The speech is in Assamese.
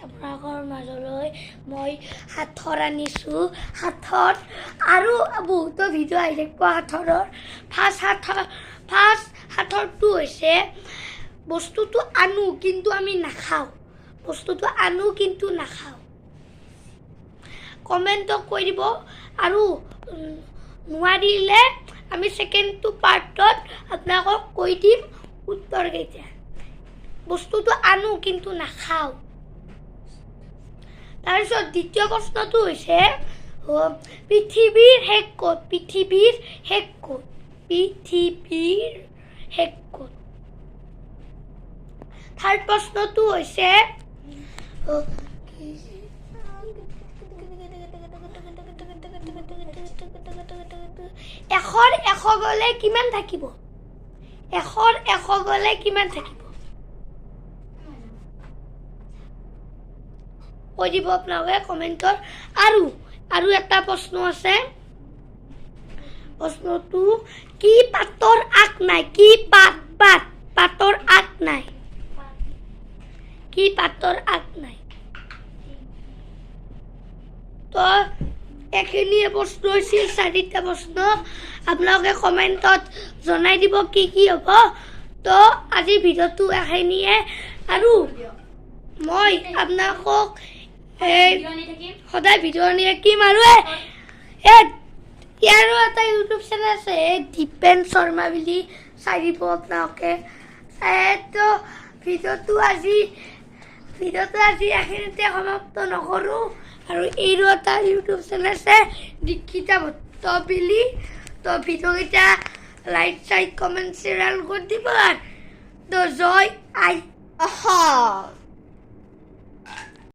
আপোনালোকৰ মাজলৈ মই সাঁথৰ আনিছোঁ। সাঁথৰ আৰু বহুতো ভিডিঅ' আহি থাকিব সাঁথৰৰ। ফাৰ্ষ্ট সাঁথৰটো হৈছে বস্তুটো আনো কিন্তু আমি নাখাওঁ। কমেণ্টত কৈ দিব আৰু নোৱাৰিলে আমি ছেকেণ্ডটো পাৰ্টত আপোনালোকক কৈ দিম উত্তৰকেইটা। বস্তুটো আনো কিন্তু নাখাওঁ। তাৰপিছত দ্বিতীয় প্ৰশ্নটো হৈছে পৃথিৱীৰ শেষ ক'ত? থাৰ্ড প্ৰশ্নটো হৈছে এশ গ'লে কিমান থাকিব? কৈ দিব আপোনালোকে কমেণ্টত। আৰু এটা প্ৰশ্ন আছে। প্ৰশ্নটো কি পাতৰ আগ নাই? পাতৰ আগ নাই। তো এইখিনিয়ে প্ৰশ্ন হৈছিল, 4টা প্ৰশ্ন। আপোনালোকে কমেণ্টত জনাই দিব কি হ'ব। তো আজিৰ ভিডিঅ'টো এইখিনিয়ে। আৰু মই আপোনালোকক সদায় ভিডিঅ' আনি থাকিম। আৰু ইয়াৰো এটা ইউটিউব চেনেল আছে, দীপেন শৰ্মা বুলি চাই দিব আপোনালোকে। তো ভিডিঅ'টো আজি এইখিনিতে সমাপ্ত নকৰোঁ। আৰু এইৰো এটা ইউটিউব চেনেল আছে, দীক্ষিতা ভট্ট বুলি। তো ভিডিঅ'কেইটা লাইক কমেণ্ট শ্বেয়াৰ কৰি দিব। তো জয় আই অসম।